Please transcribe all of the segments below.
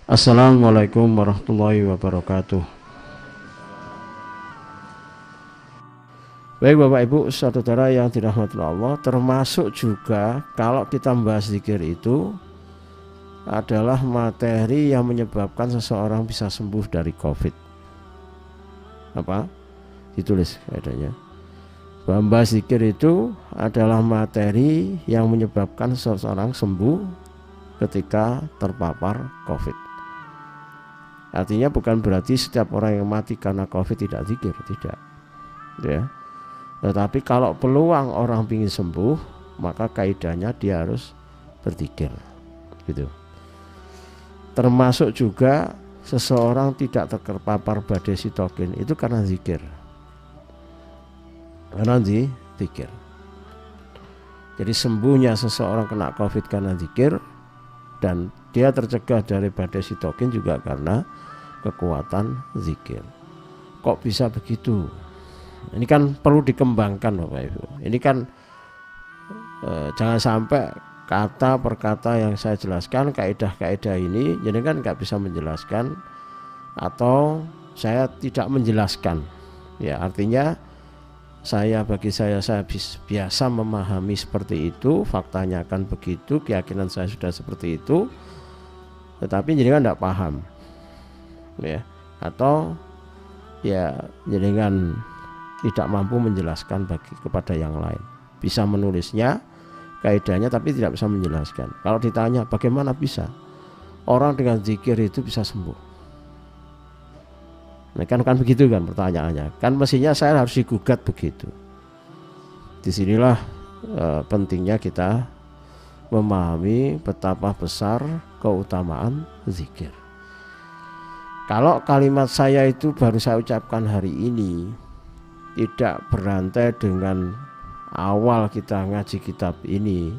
Assalamualaikum warahmatullahi wabarakatuh. Baik Bapak Ibu saudara yang dirahmati Allah, termasuk juga kalau kita membahas zikir itu adalah materi yang menyebabkan seseorang bisa sembuh dari COVID. Apa? Ditulis kaidahnya. Membahas zikir itu adalah materi yang menyebabkan seseorang sembuh ketika terpapar COVID. Artinya bukan berarti setiap orang yang mati karena COVID tidak zikir, tidak, ya. Tetapi kalau peluang orang ingin sembuh, maka kaidahnya dia harus berzikir, gitu. Termasuk juga seseorang tidak terpapar badai sitokin itu karena zikir, zikir. Jadi sembuhnya seseorang kena COVID karena zikir, dan dia tercegah dari badai sitokin juga karena kekuatan zikir. Kok bisa begitu? Ini kan perlu dikembangkan Bapak Ibu. Ini kan jangan sampai kata per kata yang saya jelaskan, kaidah-kaidah ini jadi kan nggak bisa menjelaskan atau saya tidak menjelaskan. Ya, artinya bagi saya biasa memahami seperti itu, faktanya akan begitu, keyakinan saya sudah seperti itu, tetapi jenengan tidak paham, ya, atau ya jenengan tidak mampu menjelaskan kepada yang lain. Bisa menulisnya kaidahnya tapi tidak bisa menjelaskan. Kalau ditanya bagaimana bisa orang dengan zikir itu bisa sembuh, nah, kan begitu kan pertanyaannya. Kan mestinya saya harus digugat begitu. Disinilah pentingnya kita memahami betapa besar keutamaan zikir. Kalau kalimat saya itu baru saya ucapkan hari ini, tidak berantai dengan awal kita ngaji kitab ini,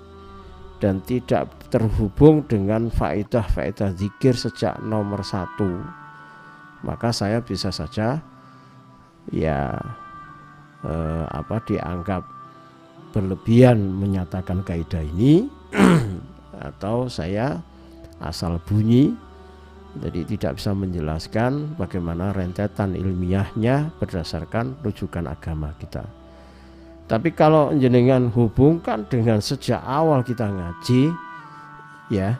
dan tidak terhubung dengan faedah-faedah zikir sejak nomor 1, maka saya bisa saja dianggap berlebihan menyatakan kaidah ini atau saya asal bunyi, jadi tidak bisa menjelaskan bagaimana rentetan ilmiahnya berdasarkan rujukan agama kita. Tapi kalau jenengan hubungkan dengan sejak awal kita ngaji, ya,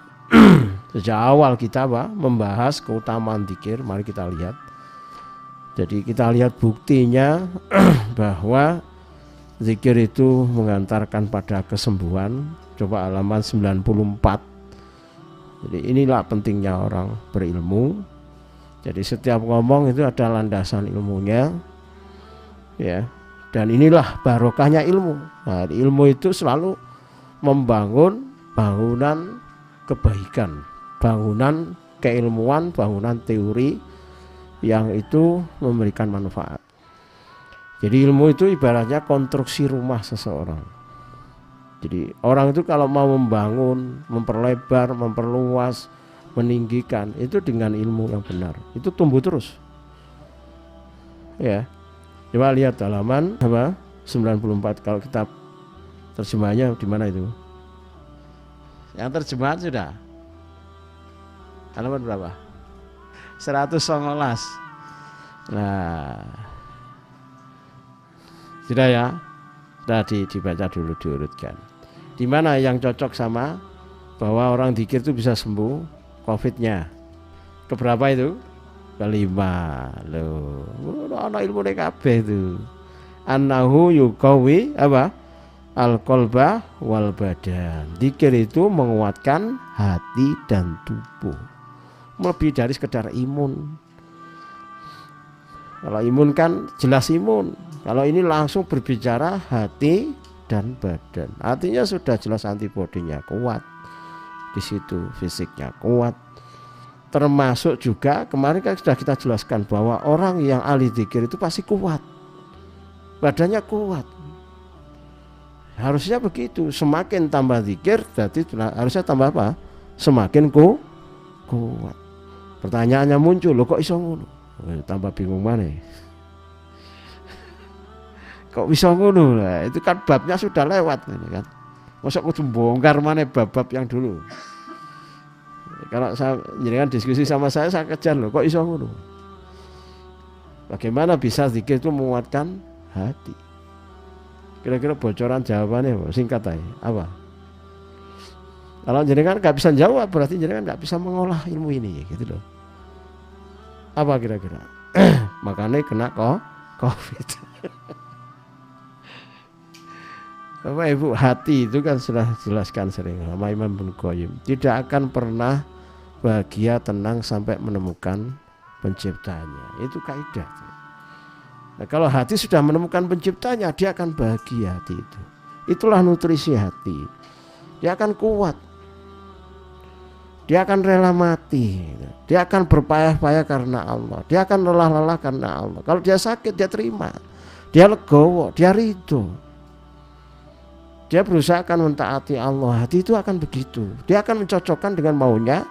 sejak awal kita membahas keutamaan zikir, mari kita lihat. Jadi kita lihat buktinya bahwa zikir itu mengantarkan pada kesembuhan. Coba halaman 94. Jadi inilah pentingnya orang berilmu. Jadi setiap ngomong itu ada landasan ilmunya, ya. Dan inilah barokahnya ilmu. Nah, ilmu itu selalu membangun bangunan kebaikan, bangunan keilmuan, bangunan teori yang itu memberikan manfaat. Jadi ilmu itu ibaratnya konstruksi rumah seseorang. Jadi orang itu kalau mau membangun, memperlebar, memperluas, meninggikan, itu dengan ilmu yang benar, itu tumbuh terus, ya. Coba lihat halaman 94. Kalau kitab terjemahannya di mana itu? Yang terjemahan sudah halaman berapa? 119. Nah, sudah ya, sudah dibaca dulu, diurutkan. Di mana yang cocok sama bahwa orang zikir itu bisa sembuh COVID-nya? Keberapa itu? Kelima. Loh, ana ilmu kabeh itu. Annahu yuqawi al-qalba wal badan. Zikir itu menguatkan hati dan tubuh. Lebih dari sekedar imun. Kalau imun kan jelas imun. Kalau ini langsung berbicara hati dan badan. Artinya sudah jelas antibodinya kuat. Di situ fisiknya kuat. Termasuk juga kemarin kan sudah kita jelaskan bahwa orang yang ahli zikir itu pasti kuat. Badannya kuat. Harusnya begitu. Semakin tambah zikir berarti harusnya tambah apa? Semakin kuat. Pertanyaannya muncul, loh kok iso ngono? Tambah bingung mana? Kok bisa ngono? Nah, itu kan babnya sudah lewat kan. Masa kudu bongkar mana bab-bab yang dulu. Kalau saya jenengan diskusi sama saya kejar loh, kok iso ngono? Bagaimana bisa zikir itu menguatkan hati? Kira-kira bocoran jawabannya singkat aja apa? Kalau jenengan nggak bisa jawab berarti jenengan nggak bisa mengolah ilmu ini gitu loh. Apa kira-kira? Makanya kena COVID. Bapak Ibu, hati itu kan sudah jelaskan sering sama Imam Ibnu Qayyim, tidak akan pernah bahagia tenang sampai menemukan penciptanya. Itu kaidah. Nah, kalau hati sudah menemukan penciptanya, dia akan bahagia hati itu. Itulah nutrisi hati. Dia akan kuat. Dia akan rela mati. Dia akan berpayah-payah karena Allah. Dia akan lelah-lelah karena Allah. Kalau dia sakit, dia terima. Dia legowo, dia ridho. Dia berusaha akan mentaati Allah. Hati itu akan begitu. Dia akan mencocokkan dengan maunya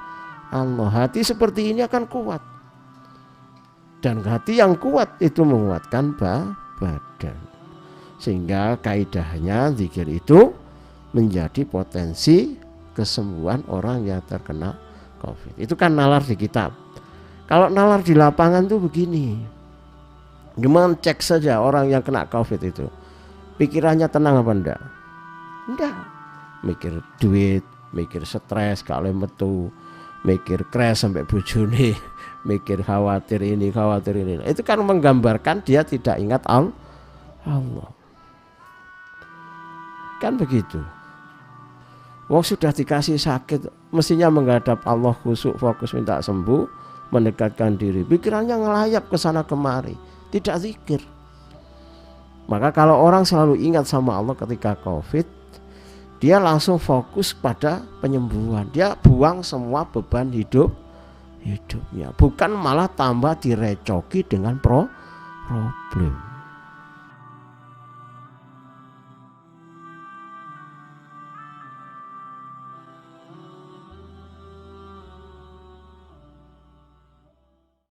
Allah. Hati seperti ini akan kuat. Dan hati yang kuat itu menguatkan badan. Sehingga kaidahnya zikir itu menjadi potensi kesembuhan orang yang terkena COVID. Itu kan nalar di kitab. Kalau nalar di lapangan tuh begini. Gimana cek saja orang yang kena COVID itu. Pikirannya tenang apa enggak? Enggak. Mikir duit, mikir stres kalau metu, mikir crash sampai bojone, mikir khawatir ini, khawatir ini. Itu kan menggambarkan dia tidak ingat Allah. Kan begitu. Wong sudah dikasih sakit, mestinya menghadap Allah khusyuk, fokus minta sembuh, mendekatkan diri. Pikirannya ngelayap ke sana kemari, tidak zikir. Maka kalau orang selalu ingat sama Allah ketika COVID, dia langsung fokus pada penyembuhan. Dia buang semua beban hidupnya, bukan malah tambah direcoki dengan problem.